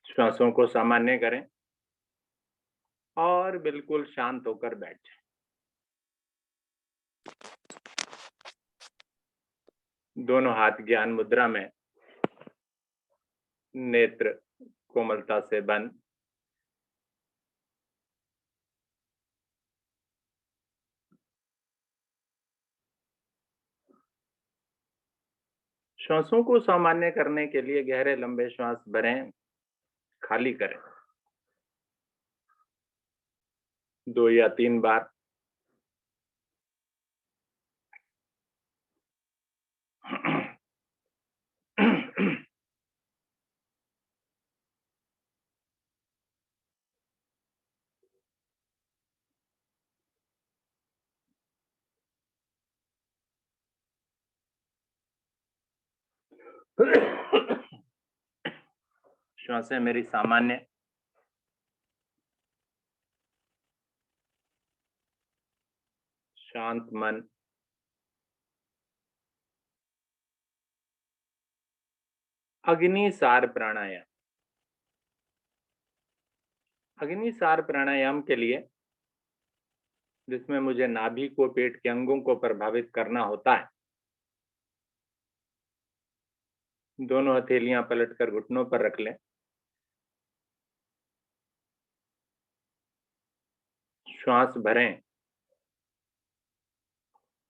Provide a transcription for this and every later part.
श्वासों को सामान्य करें और बिल्कुल शांत होकर बैठ जाएं। दोनों हाथ ज्ञान मुद्रा में, नेत्र कोमलता से बंद। श्वासों को सामान्य करने के लिए गहरे लंबे श्वास भरें, खाली करें 2 या 3 बार। श्वासें मेरी सामान्य, शांत मन। अग्निसार प्राणायाम। अग्निसार प्राणायाम के लिए, जिसमें मुझे नाभि को, पेट के अंगों को प्रभावित करना होता है, दोनों हथेलियां पलटकर घुटनों पर रख लें। श्वास भरें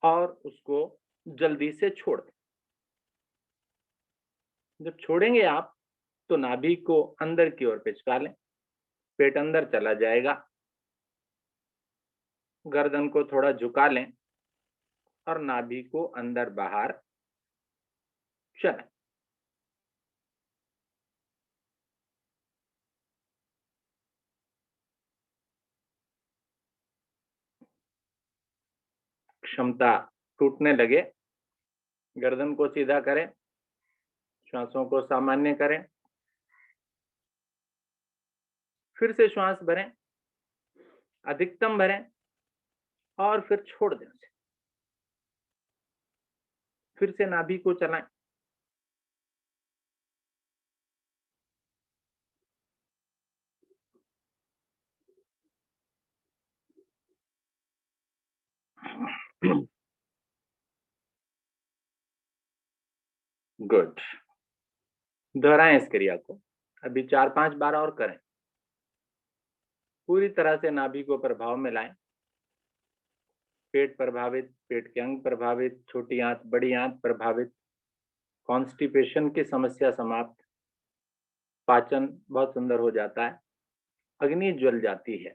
और उसको जल्दी से छोड़ दें। जब छोड़ेंगे आप तो नाभि को अंदर की ओर पिचका लें, पेट अंदर चला जाएगा। गर्दन को थोड़ा झुका लें और नाभि को अंदर बाहर चलें। क्षमता टूटने लगे, गर्दन को सीधा करें, श्वासों को सामान्य करें, फिर से श्वास भरें, अधिकतम भरें और फिर छोड़ दें उसे। फिर से नाभि को चलाएं। गुड। दोहराएं इस क्रिया को। अभी 4-5 बार और करें। पूरी तरह से नाभि को प्रभाव में लाएं। पेट प्रभावित, पेट के अंग प्रभावित, छोटी आंत, बड़ी आंत प्रभावित, कॉन्स्टिपेशन की समस्या समाप्त, पाचन बहुत सुंदर हो जाता है, अग्नि ज्वल जाती है।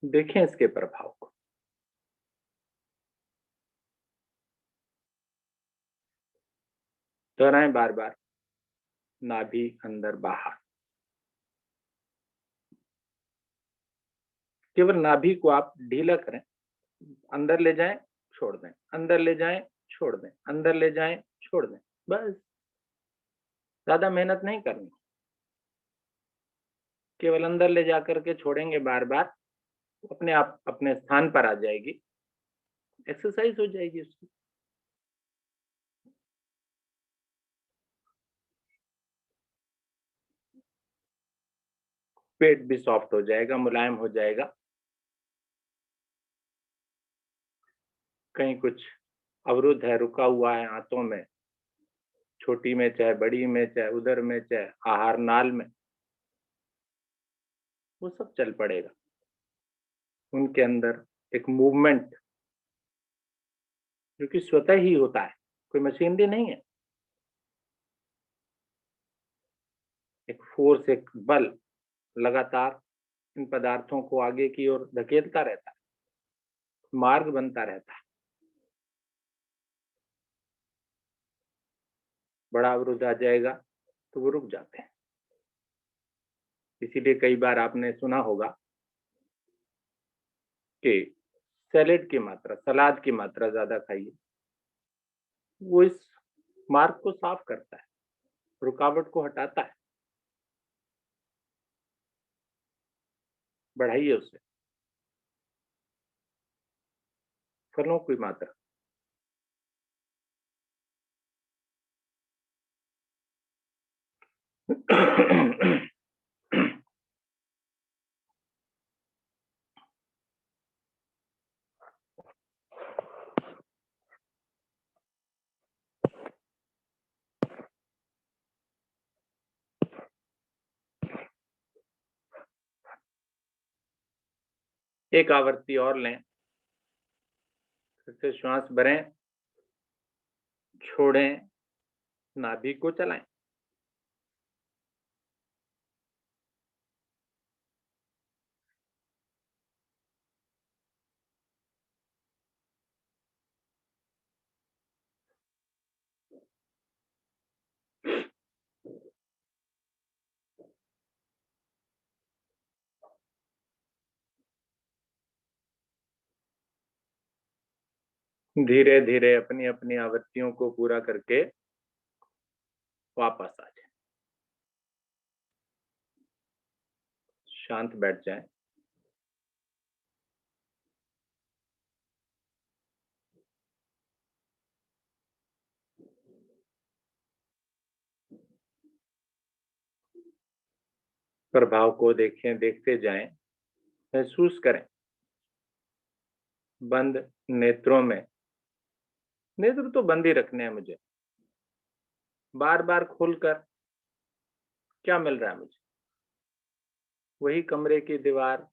देखें इसके प्रभाव को। दोहराएं बार बार। नाभि अंदर बाहर। केवल नाभि को आप ढीला करें, अंदर ले जाएं, छोड़ दें, अंदर ले जाएं, छोड़ दें, अंदर ले जाएं, छोड़ दें। बस, ज्यादा मेहनत नहीं करनी। केवल अंदर ले जाकर के छोड़ेंगे बार बार, अपने आप अपने स्थान पर आ जाएगी, एक्सरसाइज हो जाएगी उसकी। पेट भी सॉफ्ट हो जाएगा, मुलायम हो जाएगा। कहीं कुछ अवरुद्ध है, रुका हुआ है आंतों में, छोटी में चाहे बड़ी में, चाहे उदर में, चाहे आहार नाल में, वो सब चल पड़ेगा। उनके अंदर एक मूवमेंट जो कि स्वतः ही होता है, कोई मशीनरी नहीं है। एक फोर्स, एक बल लगातार इन पदार्थों को आगे की ओर धकेलता रहता है, मार्ग बनता रहता है। बड़ा अवरुद्ध आ जाएगा तो वो रुक जाते हैं। इसीलिए कई बार आपने सुना होगा कि सैलेड की मात्रा, सलाद की मात्रा ज्यादा खाइए। वो इस मार्ग को साफ करता है, रुकावट को हटाता है। बढ़ाइए उसे। फलों की मात्रा। एक आवृत्ति और लें, फिर से श्वास भरें, छोड़ें, नाभि को चलाएं। धीरे धीरे अपनी अपनी आवृत्तियों को पूरा करके वापस आ जाए, शांत बैठ जाएं। प्रभाव को देखें, देखते जाएं, महसूस करें। बंद नेत्रों में, नेत्र तो बंद ही रखने हैं मुझे, बार बार खोलकर क्या मिल रहा है मुझे? वही कमरे की दीवार,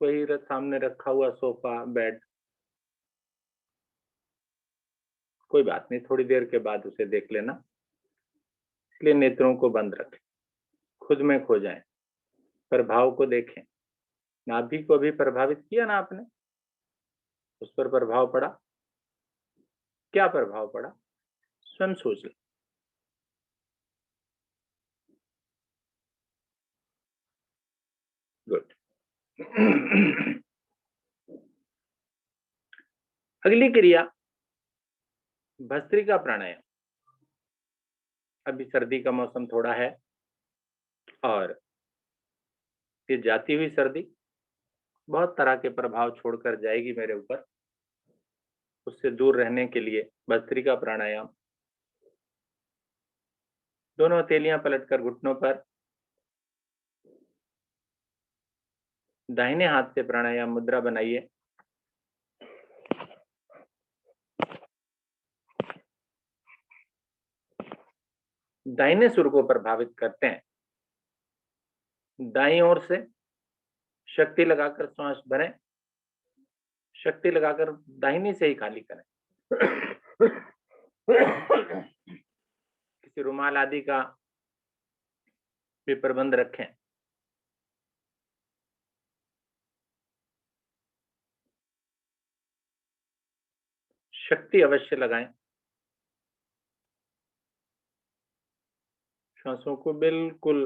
वही सामने रखा हुआ सोफा, बेड। कोई बात नहीं, थोड़ी देर के बाद उसे देख लेना। इसलिए नेत्रों को बंद रखें, खुद में खो जाएं, प्रभाव को देखें। नाभि को भी प्रभावित किया ना आपने, उस पर प्रभाव पड़ा। क्या प्रभाव पड़ा, स्वयं सोच लें। गुड। अगली क्रिया भस्त्रिका प्राणायाम। अभी सर्दी का मौसम थोड़ा है और ये जाती हुई सर्दी बहुत तरह के प्रभाव छोड़कर जाएगी मेरे ऊपर। उससे दूर रहने के लिए भस्त्रिका प्राणायाम। दोनों हथेलियां पलटकर घुटनों पर, दाहिने हाथ से प्राणायाम मुद्रा बनाइए। दाहिने सुर को प्रभावित करते हैं। दाईं ओर से शक्ति लगाकर श्वास भरें, शक्ति लगाकर दाहिनी से ही खाली करें। किसी रुमाल आदि का भी प्रबंध रखें। शक्ति अवश्य लगाएं। श्वासों को बिल्कुल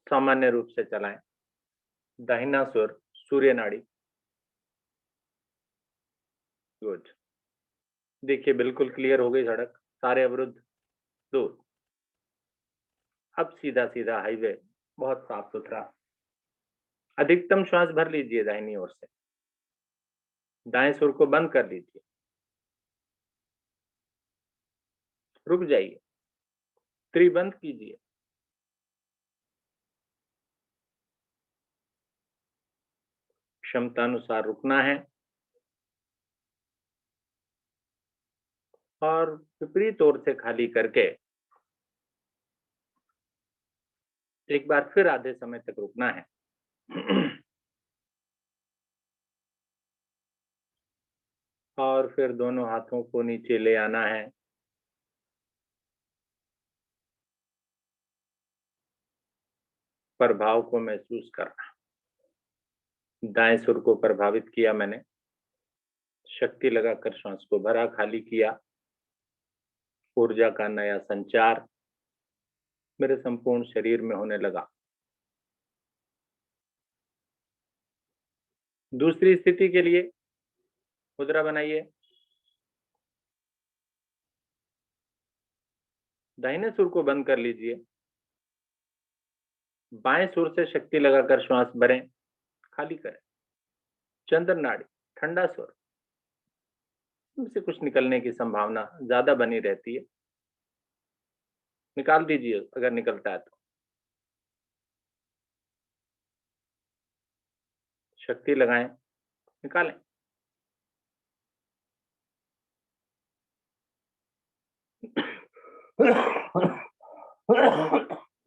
सामान्य रूप से चलाएं। दाहिना सुर सूर्य नाड़ी। गुड। देखिए बिल्कुल क्लियर हो गई सड़क, सारे अवरुद्ध दूर। अब सीधा सीधा हाईवे, बहुत साफ सुथरा। अधिकतम श्वास भर लीजिए दाहिनी ओर से, दाएं सुर को बंद कर लीजिए, रुक जाइए, त्रिबंध कीजिए। क्षमता अनुसार रुकना है और विपरीत ओर से खाली करके एक बार फिर आधे समय तक रुकना है। और फिर दोनों हाथों को नीचे ले आना है। प्रभाव को महसूस करना। दाएं सुर को प्रभावित किया मैंने, शक्ति लगाकर श्वास को भरा, खाली किया। ऊर्जा का नया संचार मेरे संपूर्ण शरीर में होने लगा। दूसरी स्थिति के लिए मुद्रा बनाइए। दाहिने सुर को बंद कर लीजिए, बाएं सुर से शक्ति लगाकर श्वास भरें, खाली करें। चंद्र नाड़ी, ठंडा स्वर, उनसे कुछ निकलने की संभावना ज्यादा बनी रहती है। निकाल दीजिए अगर निकलता है तो। शक्ति लगाएं, निकालें।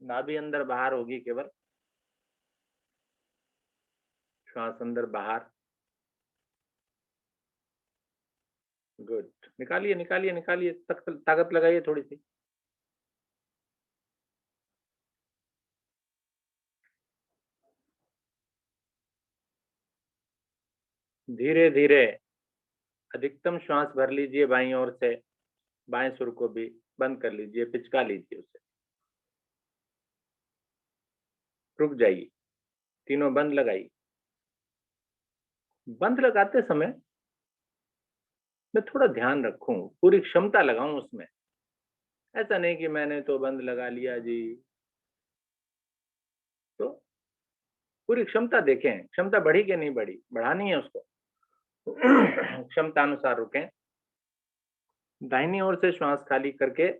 नाभि अंदर बाहर होगी केवल, श्वास अंदर बाहर। गुड, निकालिए निकालिए निकालिए, ताकत लगाइए थोड़ी सी। धीरे धीरे अधिकतम श्वास भर लीजिए बाईं ओर से, बाएं सुर को भी बंद कर लीजिए, पिचका लीजिए उसे। रुक जाइए, तीनों बंद लगाइए। बंद लगाते समय मैं थोड़ा ध्यान रखूं, पूरी क्षमता लगाऊं उसमें। ऐसा नहीं कि मैंने तो बंद लगा लिया जी, तो पूरी क्षमता देखें, क्षमता बढ़ी कि नहीं बढ़ी, बढ़ानी है उसको। क्षमता अनुसार रुकें। दाहिनी ओर से श्वास खाली करके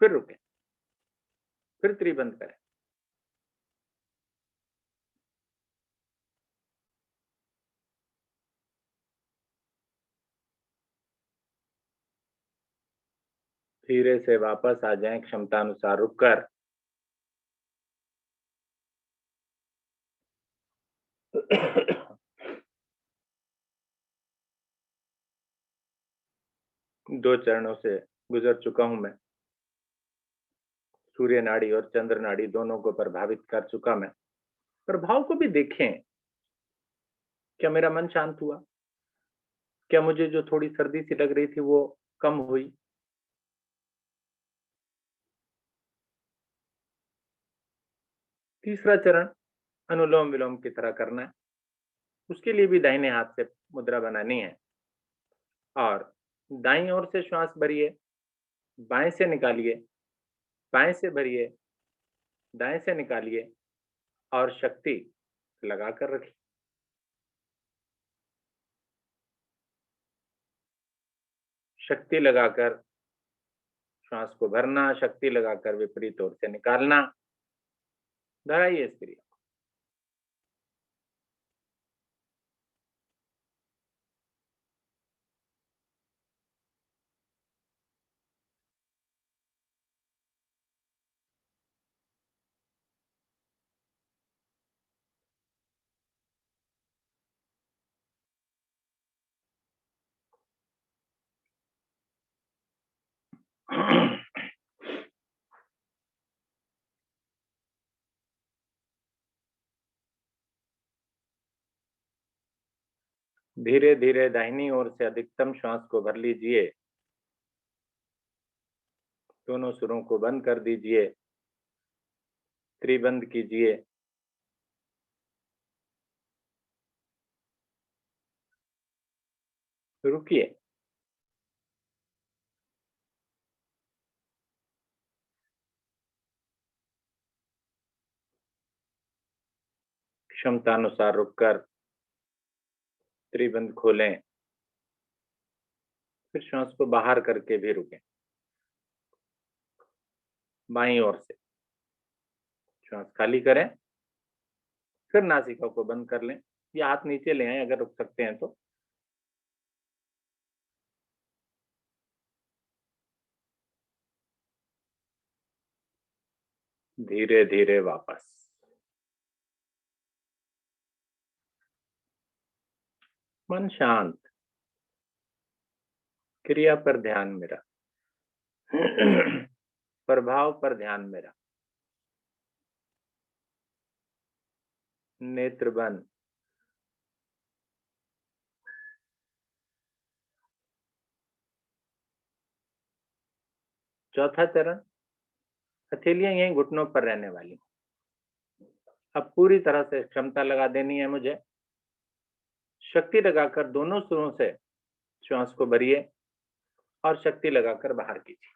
फिर रुकें, फिर त्रिबंध करें। धीरे से वापस आ जाएं, क्षमता अनुसार रुककर। दो चरणों से गुजर चुका हूं मैं। सूर्य नाड़ी और चंद्र नाड़ी दोनों को प्रभावित कर चुका मैं। प्रभाव को भी देखें। क्या मेरा मन शांत हुआ? क्या मुझे जो थोड़ी सर्दी सी लग रही थी वो कम हुई? तीसरा चरण अनुलोम विलोम की तरह करना है। उसके लिए भी दाहिने हाथ से मुद्रा बनानी है और दाईं ओर से श्वास भरिए, बाएं से निकालिए, बाएं से भरिए, दाएं से निकालिए और शक्ति लगाकर रखिए। शक्ति लगाकर श्वास को भरना, शक्ति लगाकर विपरीत ओर से निकालना। दोहराइए इस क्रिया। धीरे धीरे दाहिनी ओर से अधिकतम श्वास को भर लीजिए। दोनों सुरों को बंद कर दीजिए, त्रिबंध कीजिए। रुकिए। क्षमता अनुसार रुककर त्रिबंध खोलें, फिर श्वास को बाहर करके भी रुकें। बाईं ओर से श्वास खाली करें, फिर नासिका को बंद कर लें या हाथ नीचे ले आएं अगर रुक सकते हैं तो। धीरे धीरे वापस। मन शांत, क्रिया पर ध्यान मेरा, प्रभाव पर ध्यान मेरा। नेत्र बंद। चौथा चरण, हथेलियां यहीं घुटनों पर रहने वाली। अब पूरी तरह से क्षमता लगा देनी है मुझे। शक्ति लगाकर दोनों सुरों से श्वास को भरिए और शक्ति लगाकर बाहर कीजिए।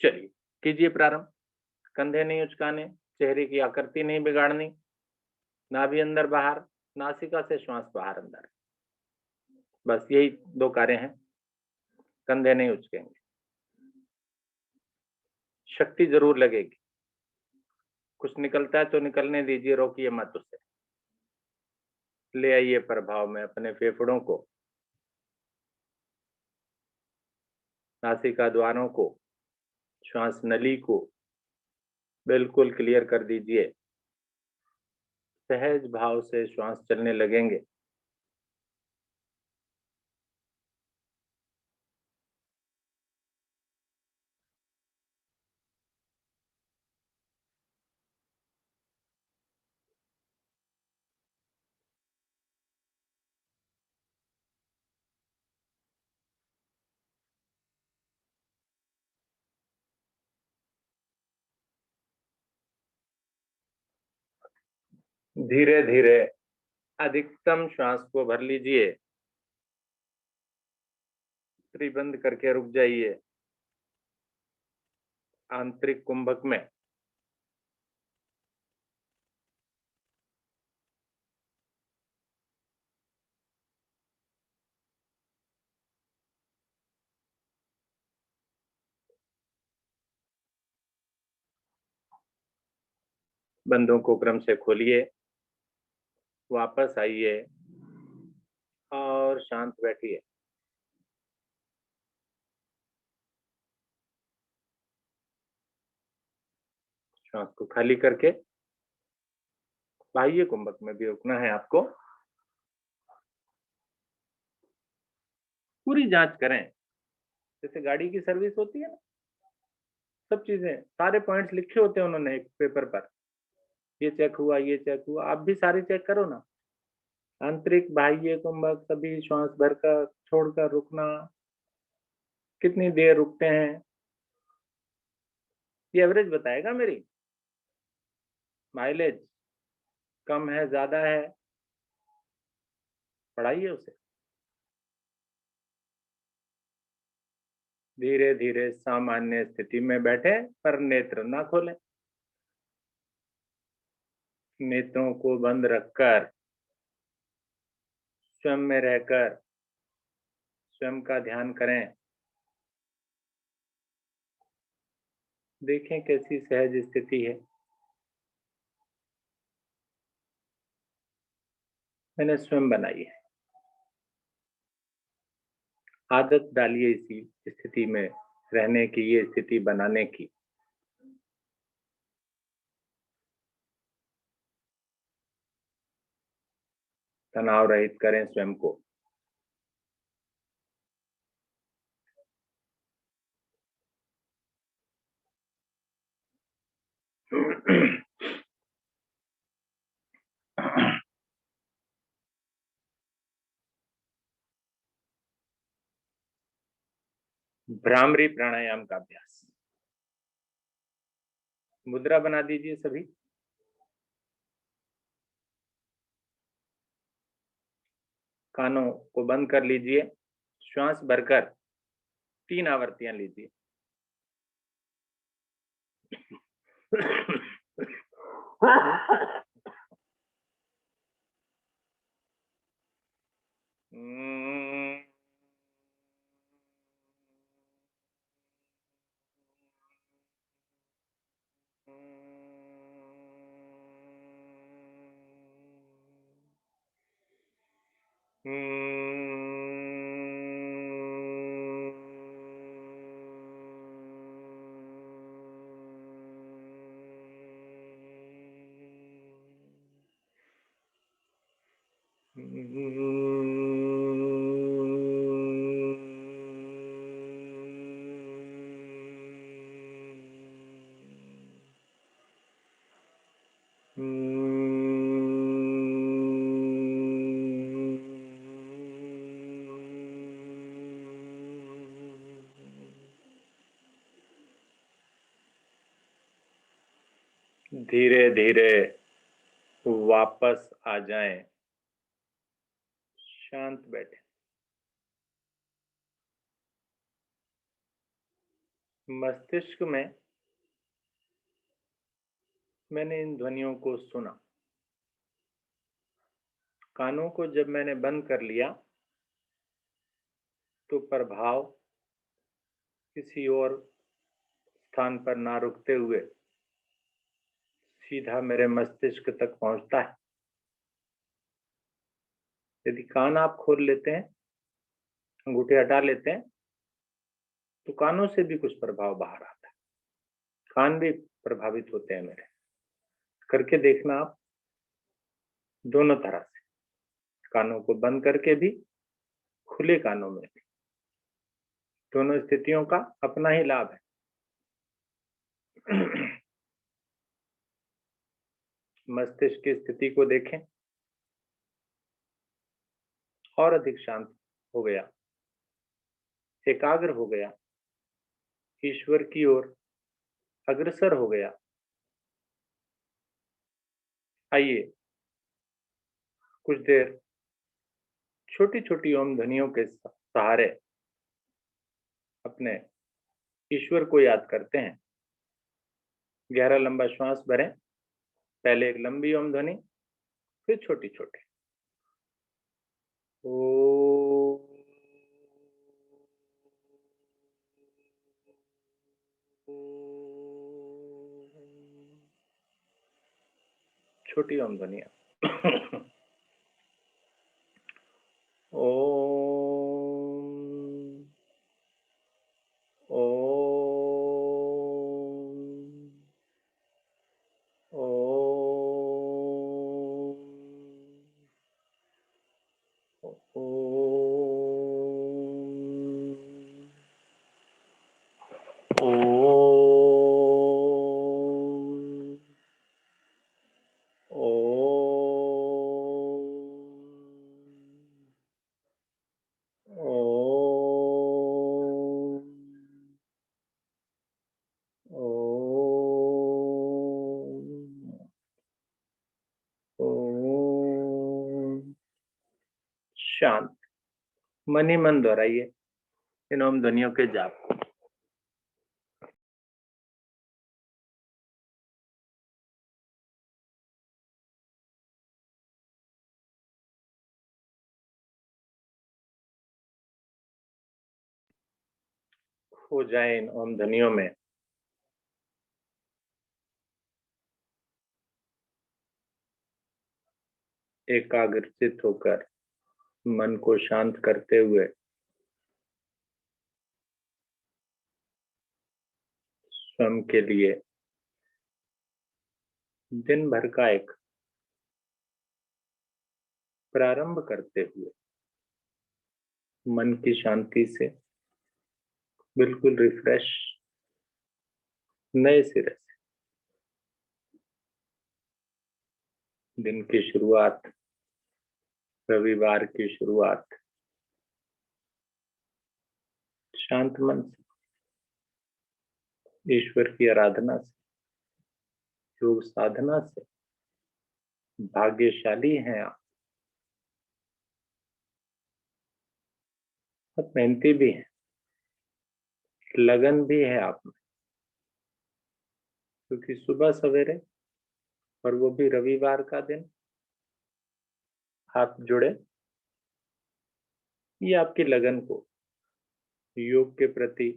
चलिए कीजिए प्रारंभ। कंधे नहीं उचकाने, चेहरे की आकृति नहीं बिगाड़नी। नाभि अंदर बाहर, नासिका से श्वास बाहर अंदर, बस यही 2 कार्य हैं। कंधे नहीं उचकेंगे, शक्ति जरूर लगेगी। कुछ निकलता है तो निकलने दीजिए, रोकिए मत उसे। ले आइए प्रभाव में अपने फेफड़ों को, नासिका द्वारों को, श्वास नली को बिल्कुल क्लियर कर दीजिए। सहज भाव से श्वास चलने लगेंगे। धीरे धीरे अधिकतम श्वास को भर लीजिए, बंद करके रुक जाइए आंतरिक कुंभक में। बंदों को क्रम से खोलिए, वापस आइए और शांत बैठिए। श्वास को खाली करके बाह्य कुंभक में भी रुकना है आपको। पूरी जांच करें, जैसे गाड़ी की सर्विस होती है ना, सब चीजें, सारे पॉइंट्स लिखे होते हैं उन्होंने एक पेपर पर। ये चेक हुआ, ये चेक हुआ, आप भी सारे चेक करो ना। आंतरिक बाह्य कुंभक सभी श्वास भरकर छोड़कर रुकना। कितनी देर रुकते हैं ये एवरेज बताएगा मेरी। माइलेज कम है ज्यादा है, बढ़ाइए उसे। धीरे धीरे सामान्य स्थिति में बैठे, पर नेत्र ना खोलें। नेत्रों को बंद रखकर स्वयं में रहकर स्वयं का ध्यान करें। देखें कैसी सहज स्थिति है। मैंने स्वयं बनाई है। आदत डालिए इसी स्थिति में रहने की, ये स्थिति बनाने की। तनाव रहित करें स्वयं को। भ्रामरी प्राणायाम का अभ्यास। मुद्रा बना दीजिए सभी। कानों को बंद कर लीजिए, श्वास भरकर 3 आवर्तियां लीजिए। धीरे धीरे वापस आ जाएं, शांत बैठे। मस्तिष्क में मैंने इन ध्वनियों को सुना। कानों को जब मैंने बंद कर लिया तो प्रभाव किसी और स्थान पर ना रुकते हुए सीधा मेरे मस्तिष्क तक पहुंचता है। यदि कान आप खोल लेते हैं, अंगूठे हटा लेते हैं, तो कानों से भी कुछ प्रभाव बाहर आता है, कान भी प्रभावित होते हैं मेरे। करके देखना आप, दोनों तरह से, कानों को बंद करके भी, खुले कानों में भी। दोनों स्थितियों का अपना ही लाभ है। मस्तिष्क की स्थिति को देखें, और अधिक शांत हो गया, एकाग्र हो गया, ईश्वर की ओर अग्रसर हो गया। आइए कुछ देर छोटी छोटी ओम ध्वनियों के सहारे अपने ईश्वर को याद करते हैं। गहरा लंबा श्वास भरें, पहले एक लंबी ओम ध्वनि, फिर छोटी छोटी। ओ, छोटी ओम ध्वनियां। ओम, ओम, शांत मन ही मन दोहराइए इन ओम ध्वनियों के जाप को। हो जाए इन ओम ध्वनियों में एकाग्रचित होकर, मन को शांत करते हुए स्वयं के लिए दिन भर का एक प्रारंभ करते हुए, मन की शांति से बिल्कुल रिफ्रेश, नए सिरे से दिन की शुरुआत, रविवार की शुरुआत शांत मन से, ईश्वर की आराधना से, योग साधना से। भाग्यशाली हैं आप, बहुत मेहनती भी हैं, लगन भी है आप में, क्योंकि सुबह सवेरे, और वो भी रविवार का दिन, आप जुड़े। ये आपकी लगन को योग के प्रति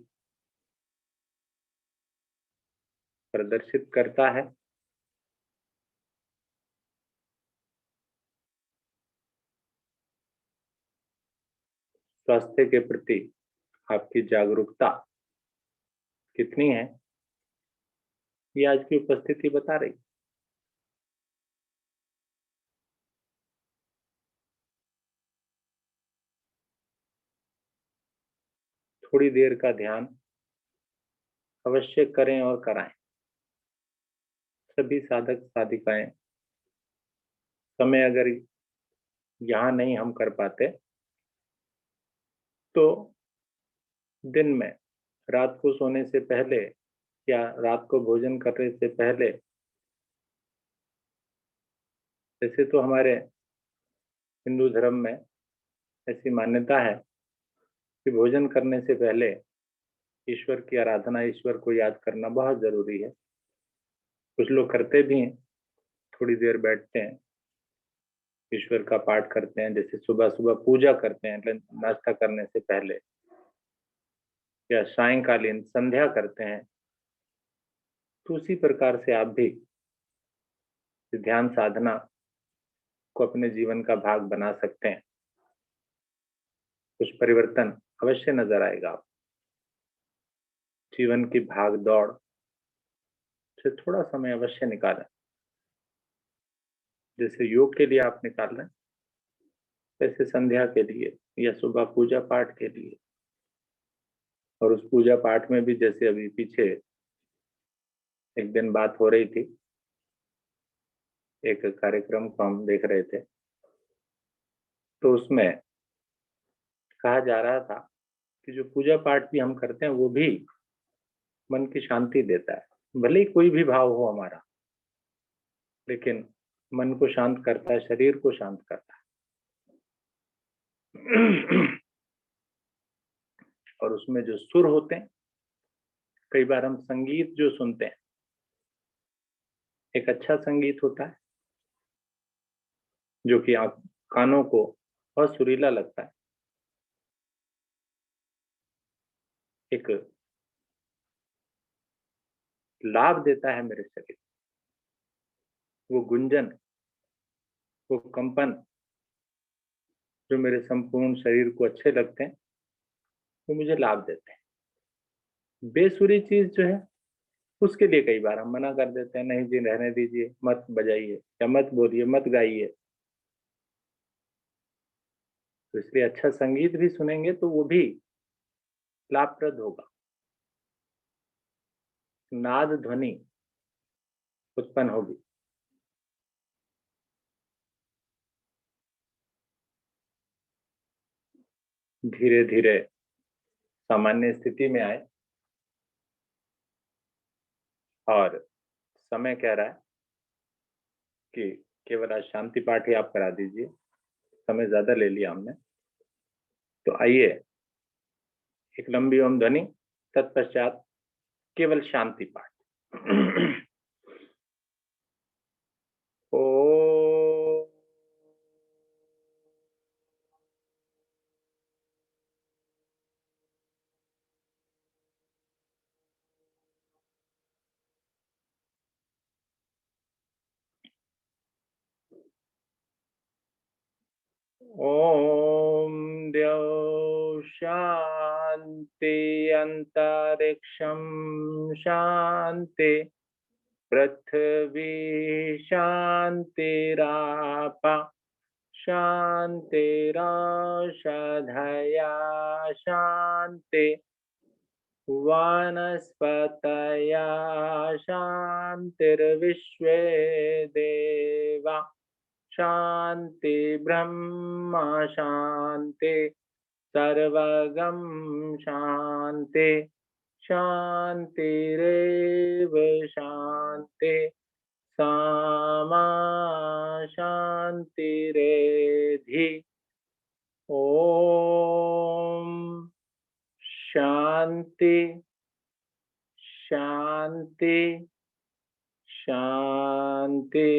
प्रदर्शित करता है। स्वास्थ्य के प्रति आपकी जागरूकता कितनी है, ये आज की उपस्थिति बता रही। थोड़ी देर का ध्यान अवश्य करें और कराएं। सभी साधक साधिकाएं, समय अगर यहाँ नहीं हम कर पाते तो दिन में, रात को सोने से पहले या रात को भोजन करने से पहले, जैसे तो हमारे हिंदू धर्म में ऐसी मान्यता है कि भोजन करने से पहले ईश्वर की आराधना, ईश्वर को याद करना बहुत जरूरी है। कुछ लोग करते भी हैं, थोड़ी देर बैठते हैं, ईश्वर का पाठ करते हैं, जैसे सुबह सुबह पूजा करते हैं नाश्ता करने से पहले, या सायंकालीन संध्या करते हैं, तो उसी प्रकार से आप भी ध्यान साधना को अपने जीवन का भाग बना सकते हैं। कुछ परिवर्तन अवश्य नजर आएगा। आप जीवन की भाग दौड़ से थोड़ा समय अवश्य निकालें। जैसे योग के लिए आप निकाल रहे हैं, वैसे संध्या के लिए या सुबह पूजा पाठ के लिए। और उस पूजा पाठ में भी, जैसे अभी पीछे एक दिन बात हो रही थी, एक कार्यक्रम को हम देख रहे थे, तो उसमें कहा जा रहा था कि जो पूजा पाठ भी हम करते हैं वो भी मन की शांति देता है। भले ही कोई भी भाव हो हमारा, लेकिन मन को शांत करता है, शरीर को शांत करता है। और उसमें जो सुर होते हैं, कई बार हम संगीत जो सुनते हैं, एक अच्छा संगीत होता है जो कि आप कानों को बहुत सुरीला लगता है, एक लाभ देता है मेरे शरीर, वो गुंजन, वो कंपन जो मेरे संपूर्ण शरीर को अच्छे लगते हैं, वो मुझे लाभ देते हैं। बेसुरी चीज जो है उसके लिए कई बार हम मना कर देते हैं, नहीं जी रहने दीजिए, मत बजाइए या मत बोलिए, मत गाइए। तो इसलिए अच्छा संगीत भी सुनेंगे तो वो भी लाभप्रद होगा। नाद ध्वनि उत्पन्न होगी। धीरे धीरे सामान्य स्थिति में आए, और समय कह रहा है कि केवल आज शांति पाठ ही आप करा दीजिए, समय ज्यादा ले लिया हमने। तो आइए एक लंबी ओम ध्वनि, तत्पश्चात केवल शांति पाठ। ओ ओम द्यौ शांति अंतरिक्षं शांति पृथ्वी शांतिरापा शांतिरौषधया शांति वनस्पतया शांतिर्विश्वे देवा शांति ब्रह्म शांति सर्वगम शांति शांतिरेव शांति सामा शांतिरेधि। ओम शांति शांति शांति।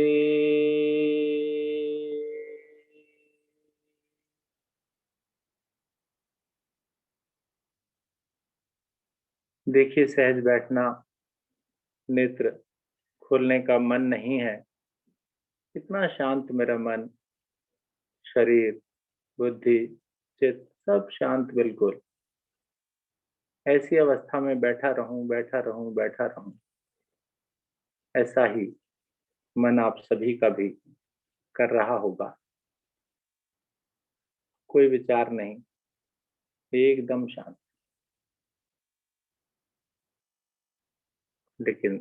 देखिए, सहज बैठना, नेत्र खोलने का मन नहीं है, इतना शांत मेरा मन, शरीर, बुद्धि, चित्त सब शांत बिल्कुल। ऐसी अवस्था में बैठा रहूं, बैठा रहूं, बैठा रहूं। ऐसा ही मन आप सभी का भी कर रहा होगा। कोई विचार नहीं, एकदम शांत। लेकिन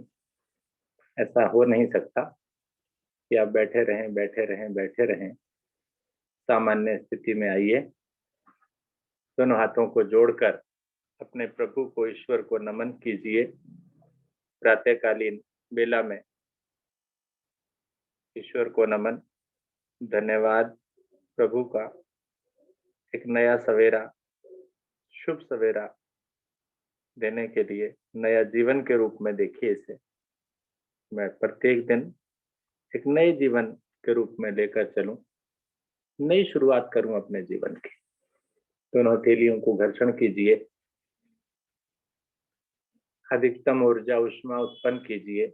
ऐसा हो नहीं सकता कि आप बैठे रहें, बैठे रहें, बैठे रहें। सामान्य स्थिति में आइए, दोनों हाथों को जोड़कर अपने प्रभु को, ईश्वर को नमन कीजिए। प्रातःकालीन बेला में ईश्वर को नमन, धन्यवाद प्रभु का। एक नया सवेरा, शुभ सवेरा देने के लिए, नया जीवन के रूप में देखिए इसे। मैं प्रत्येक दिन एक नए जीवन के रूप में लेकर चलूं, नई शुरुआत करूं अपने जीवन की। दोनों हथेलियों को घर्षण कीजिए, अधिकतम ऊर्जा ऊष्मा उत्पन्न कीजिए।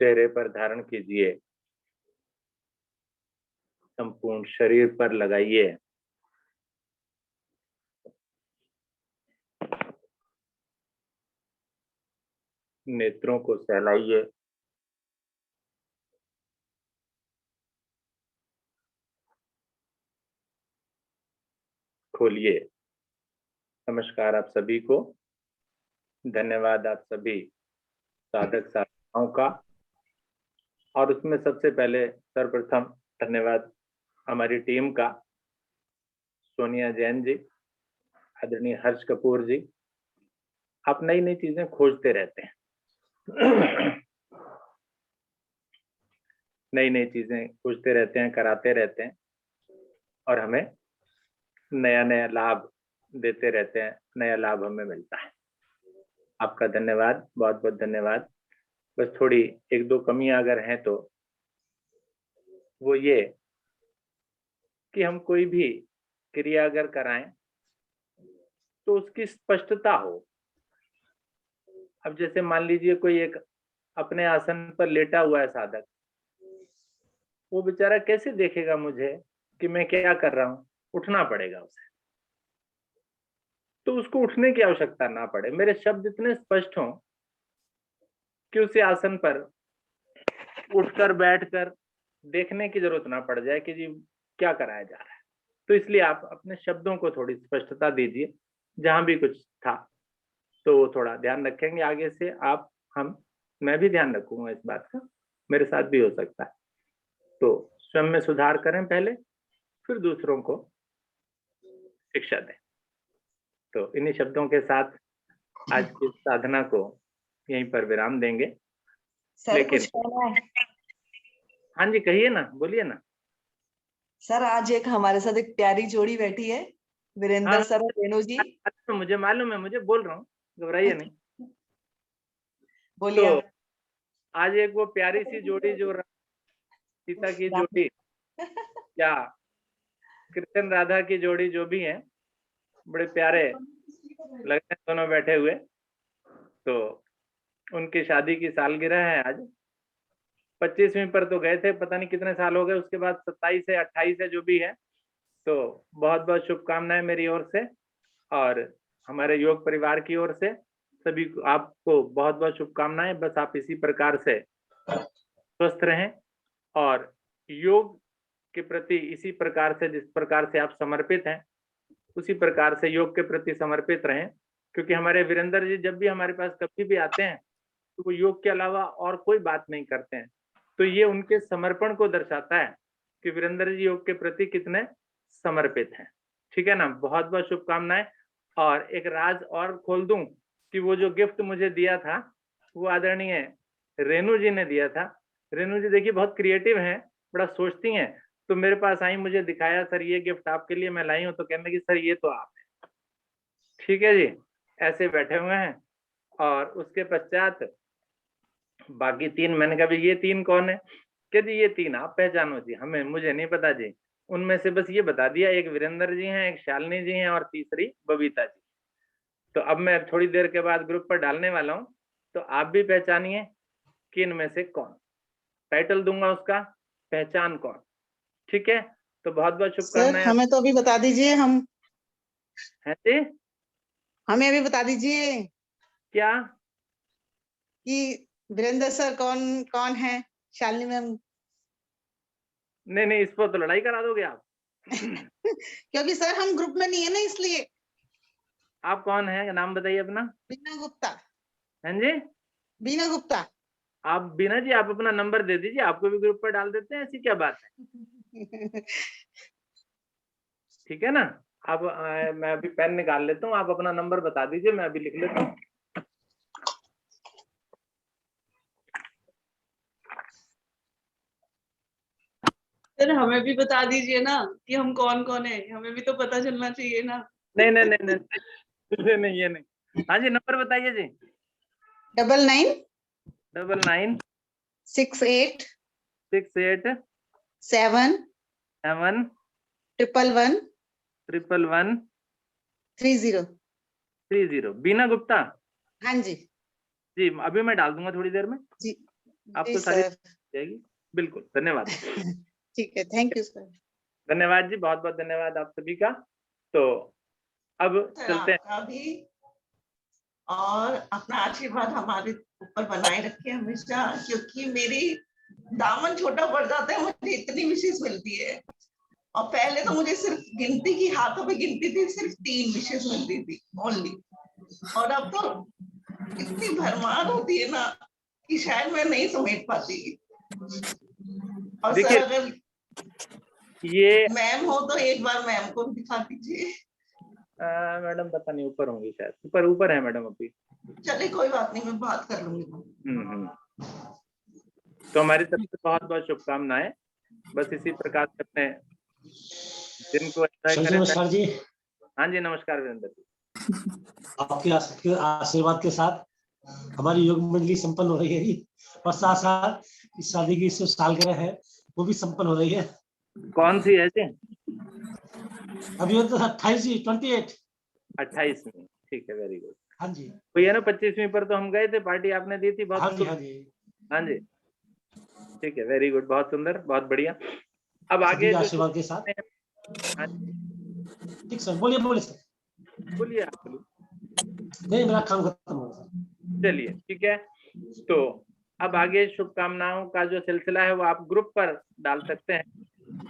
चेहरे पर धारण कीजिए, संपूर्ण शरीर पर लगाइए। नेत्रों को सहलाइए। खोलिए। नमस्कार आप सभी को। धन्यवाद आप सभी साधक साधनाओं का। और उसमें सबसे पहले सर्वप्रथम धन्यवाद हमारी टीम का, सोनिया जैन जी, आदरणीय हर्ष कपूर जी। आप नई नई चीजें खोजते रहते हैं, नई नई चीजें खोजते रहते हैं, कराते रहते हैं और हमें नया नया लाभ देते रहते हैं, नया लाभ हमें मिलता है। आपका धन्यवाद, बहुत बहुत धन्यवाद। बस थोड़ी एक दो कमियां अगर हैं तो वो ये कि हम कोई भी क्रिया अगर कराएं तो उसकी स्पष्टता हो। अब जैसे मान लीजिए कोई एक अपने आसन पर लेटा हुआ है साधक, वो बेचारा कैसे देखेगा मुझे कि मैं क्या कर रहा हूं? उठना पड़ेगा उसे। तो उसको उठने की आवश्यकता ना पड़े, मेरे शब्द इतने स्पष्ट हों कि उसे आसन पर उठकर बैठकर देखने की जरूरत ना पड़ जाए कि जी क्या कराया जा रहा है। तो इसलिए आप अपने शब्दों को थोड़ी स्पष्टता दीजिए। जहां भी कुछ था तो थोड़ा ध्यान रखेंगे आगे से आप, हम, मैं भी ध्यान रखूंगा इस बात का, मेरे साथ भी हो सकता है। तो स्वयं में सुधार करें पहले, फिर दूसरों को शिक्षा दें। तो इन्हीं शब्दों के साथ आज की साधना को यहीं पर विराम देंगे। सर लेकिन कुछ कहना है? हाँ जी, कहिए ना, बोलिए ना। सर आज एक हमारे साथ एक प्यारी जोड़ी बैठी है, वीरेंद्र हाँ, सर और रेणु जी। अच्छा, मुझे मालूम है, मुझे बोल रहा हूँ, घबराइए नहीं। बोलिए तो आप। आज एक वो प्यारी सी जोड़ी जो सीता की जोड़ी या कृष्ण राधा की जोड़ी जो भी है, बड़े प्यारे लग रहे हैं दोनों बैठे हुए। तो उनकी शादी की सालगिरह है आज। 25वीं पर तो गए थे, पता नहीं कितने साल हो गए, उसके बाद 27 है 28 है जो भी है। तो बहुत बहुत शुभकामनाएं मेरी ओर से और हमारे योग परिवार की ओर से सभी को, आपको बहुत बहुत शुभकामनाएं। बस आप इसी प्रकार से स्वस्थ रहें और योग के प्रति इसी प्रकार से, जिस प्रकार से आप समर्पित हैं उसी प्रकार से योग के प्रति समर्पित रहें। क्योंकि हमारे वीरेंद्र जी जब भी हमारे पास कभी भी आते हैं तो वो योग के अलावा और कोई बात नहीं करते हैं। तो ये उनके समर्पण को दर्शाता है कि वीरेंद्र जी योग के प्रति कितने समर्पित हैं। ठीक है ना, बहुत बहुत शुभकामनाएं। और एक राज और खोल दूं कि वो जो गिफ्ट मुझे दिया था वो आदरणीय रेणु जी ने दिया था। रेणु जी देखिए बहुत क्रिएटिव हैं, बड़ा सोचती हैं। तो मेरे पास आई, मुझे दिखाया, सर ये गिफ्ट आपके लिए मैं लाई हूँ। तो कहने लगी सर ये तो आप है। ठीक है जी, ऐसे बैठे हुए हैं। और उसके पश्चात बाकी तीन, मैंने कहा ये तीन कौन है? क्या जी ये तीन आप पहचानो जी, हमें मुझे नहीं पता जी। उनमें से बस ये बता दिया, एक वीरेंद्र जी हैं, एक शालिनी जी हैं और तीसरी बबीता जी। तो अब मैं थोड़ी देर के बाद ग्रुप पर डालने वाला हूँ, तो आप भी पहचानिए कि इनमें से कौन। टाइटल दूंगा उसका, पहचान कौन। ठीक है, तो बहुत बहुत सर शुभकामनाएं। हमें तो अभी बता दीजिए, हम है जी, हमें अभी बता दीजिए क्या? कि वीरेंद्र सर कौन कौन है, शालिनी मैम। नहीं नहीं, इस पर तो लड़ाई करा दोगे आप। क्योंकि सर हम ग्रुप में नहीं है ना, इसलिए। आप कौन है, नाम बताइए अपना। बीना गुप्ता। हैं जी, बीना गुप्ता। आप बीना जी, आप अपना नंबर दे दीजिए, आपको भी ग्रुप पर डाल देते हैं, ऐसी क्या बात है। ठीक है ना। आप मैं अभी पेन निकाल लेता हूँ, आप अपना नंबर बता दीजिए, मैं अभी लिख लेता हूँ। सर हमें भी बता दीजिए ना कि हम कौन कौन है, हमें भी तो पता चलना चाहिए ना। नहीं नहीं नहीं नहीं, नहीं ये नहीं। हाँ जी, नंबर बताइए जी। 99 99 68 68 7 7 111 111 30। 30। बीना गुप्ता हाँ जी जी, अभी मैं डाल दूंगा थोड़ी देर में, जी आपको जी सारी सर। जाएगी। बिल्कुल, धन्यवाद। ठीक है, थैंक यू सर। धन्यवाद जी, बहुत बहुत धन्यवाद आप सभी का। तो अब चलते हैं। आपका भी और अपना आशीर्वाद हमारे ऊपर बनाए रखे हमेशा, क्योंकि मेरी दामन छोटा पड़ जाता है, मुझे इतनी विशेष मिलती है। और पहले तो मुझे सिर्फ गिनती की, हाथों पे गिनती थी, सिर्फ 3 विशेष मिलती थी ओनली। और अब तो इतनी भरमार होती है ना कि शायद मैं नहीं समेट पाती। और देखिए, सर अगर ये मैम हो तो एक बार मैम को भी दिखा दीजिए। मैडम पता नहीं, ऊपर होंगी शायद, ऊपर है मैडम अभी। चलिए कोई बात नहीं, मैं बात कर लूंगी। तो हमारी तरफ से बहुत बहुत शुभकामनाएं। बस इसी प्रकार से अपने दिन को एंजॉय करें। नमस्कार जी। हाँ जी, नमस्कार वीरेंद्र जी। आपके आशीर्वाद के साथ हमारी योग मंडली संपन्न हो रही है जी, और साथ साथ इस शादी की 100 सालगिरह है वो भी संपन्न हो रही है। कौन सी है जी? अभी तो 28 में। ठीक है, वेरी गुड। हाँ जी। तो ये ना 25वीं पर तो हम गए थे, पार्टी आपने दी थी बहुत। हाँ जी हाँ जी हाँ जी, ठीक है, वेरी गुड, बहुत सुंदर, बहुत बढ़िया। अब आगे आशीर्वाद के साथ। हाँ, ठीक सर, बोलिए बोलिए सर। बोलिए आप, बोलिए। नहीं, मेरा काम खत्म हो गया। चलिए, ठीक है। तो अब आगे शुभकामनाओं का जो सिलसिला है वो आप ग्रुप पर डाल सकते हैं।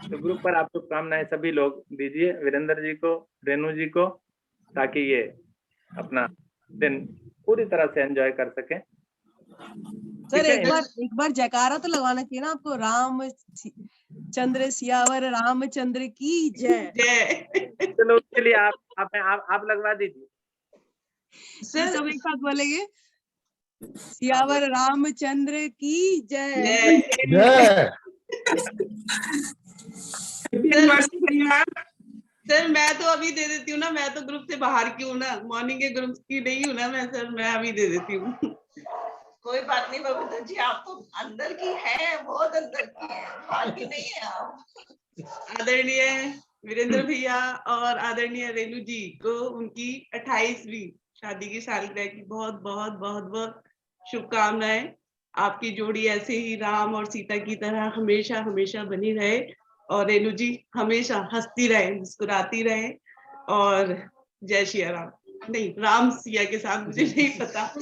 तो ग्रुप पर आप शुभकामनाएं सभी लोग दीजिए वीरेंद्र जी को, रेनू जी को, ताकि ये अपना दिन पूरी तरह से एंजॉय कर सकें। सर एक बार जयकारा तो लगवाना चाहिए ना आपको। रामचंद्र सियावर रामचंद्र की जय। चलो, उसके लिए आप लगवा दीजिए। सर सब एक साथ बोलेंगे, सियावर रामचंद्र की जय। जय। सर मैं तो अभी दे देती हूँ ना, मैं तो ग्रुप से बाहर की हूँ ना, मॉर्निंग के ग्रुप की नहीं हूँ ना मैं। सर मैं अभी दे देती हूँ। कोई बात नहीं बबीता जी, आप तो अंदर की है, बहुत अंदर की है, बाहर की नहीं है आप। आदरणीय वीरेंद्र भैया और आदरणीय रेनू जी को उनकी 28वीं शादी की सालगिरह की बहुत बहुत बहुत बहुत शुभकामनाएं। आपकी जोड़ी ऐसे ही राम और सीता की तरह हमेशा हमेशा बनी रहे, और रेनू जी हमेशा हंसती रहे, मुस्कुराती रहे। और जय श्री राम, नहीं राम सिया के साथ, मुझे नहीं पता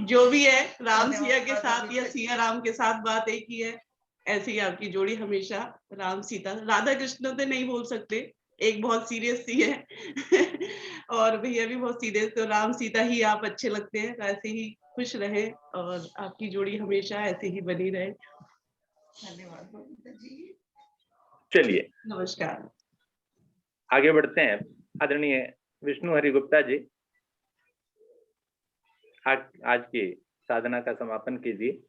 जो भी है, राम सिया के साथ या सिया राम के साथ बात एक ही है। ऐसी आपकी जोड़ी हमेशा राम सीता, राधा कृष्ण तो नहीं बोल सकते, एक बहुत सीरियस सी है और भैया भी बहुत सीरियस, तो राम सीता ही आप अच्छे लगते हैं। ऐसे ही खुश रहे और आपकी जोड़ी हमेशा ऐसे ही बनी रहे। धन्यवाद बबीता जी। चलिए, नमस्कार। आगे बढ़ते हैं। आदरणीय विष्णु हरि गुप्ता जी, आज की साधना का समापन कीजिए।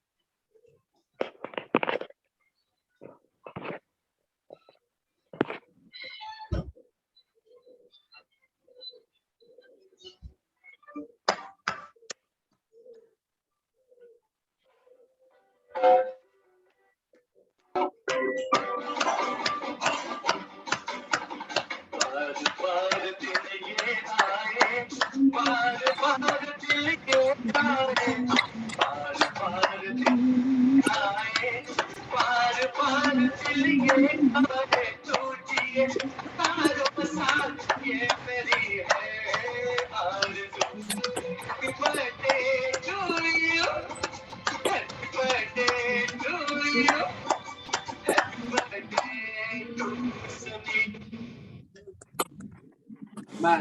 मैं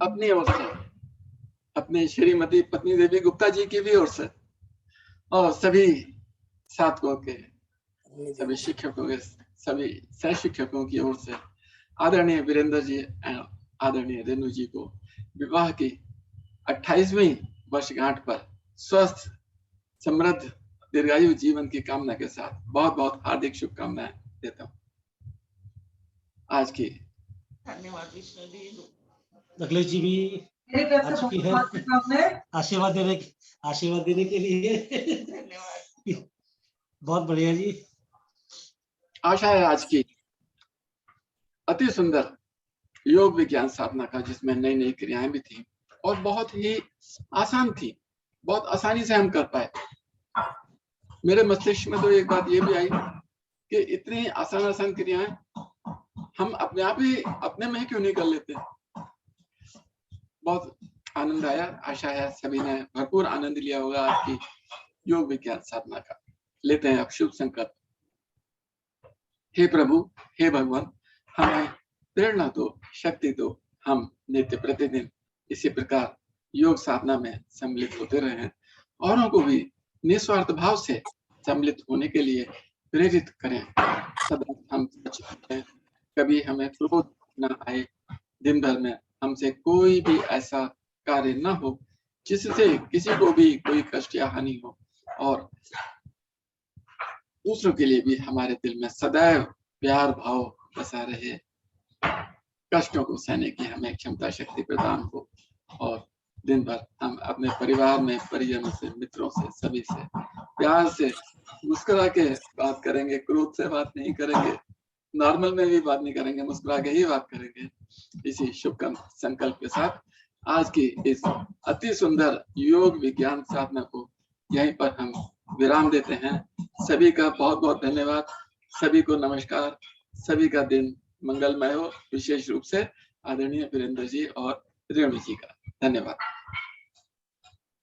अपनी ओर से, अपने श्रीमती पत्नी देवी गुप्ता जी की भी ओर से, और सभी साधकों के, सभी शिक्षकों के, सभी सह शिक्षकों की ओर से आदरणीय वीरेंद्र जी, आदरणीय रेनू जी को विवाह की 28वीं वर्षगांठ पर स्वस्थ, समृद्ध, दीर्घायु जीवन की कामना के साथ बहुत बहुत हार्दिक शुभकामनाएं देता हूँ। आज की धन्यवाद विष्णु जी। अखिलेश जी भी आ चुकी है आशीर्वाद आशीर्वाद देने के लिए। धन्यवाद। बहुत बढ़िया जी। आशा है आज की अति सुंदर योग विज्ञान साधना का, जिसमें नई नई क्रियाएं भी थी और बहुत ही आसान थी, बहुत आसानी से हम कर पाए। मेरे मस्तिष्क में तो एक बात ये भी आई कि इतनी आसान आसान क्रियाएं हम अपने आप ही अपने में ही क्यों नहीं कर लेते। बहुत आनंद आया। आशा है सभी ने भरपूर आनंद लिया होगा आज की योग विज्ञान साधना का। लेते हैं अब शुभ संकल्प। हे प्रभु, हे भगवान, हमें प्रेरणा दो, शक्ति दो, हम नित्य प्रतिदिन इसी प्रकार योग साधना में सम्मिलित होते रहें, औरों को भी निस्वार्थ भाव से सम्मिलित होने के लिए प्रेरित करें। सदा हम सच हैं, कभी हमें क्रोध न आए, दिन भर में हमसे कोई भी ऐसा कार्य न हो जिससे किसी को भी कोई कष्ट या हानि हो, और दूसरों के लिए भी हमारे दिल में सदैव प्यार भाव बसा रहे। कष्टों को सहने की हमें क्षमता शक्ति प्रदान हो, और दिन भर हम अपने परिवार में परिजनों से, मित्रों से, सभी से प्यार से मुस्कुरा के बात करेंगे, क्रोध से बात नहीं करेंगे, नॉर्मल में भी बात नहीं करेंगे, मुस्कुरा के ही बात करेंगे। इसी शुभ संकल्प के साथ आज की इस अति सुंदर योग विज्ञान साधना को यहीं पर हम विराम देते हैं। सभी का बहुत बहुत धन्यवाद, सभी को नमस्कार, सभी का दिन मंगलमय हो। विशेष रूप से आदरणीय वीरेंद्र जी और रेणु जी का धन्यवाद।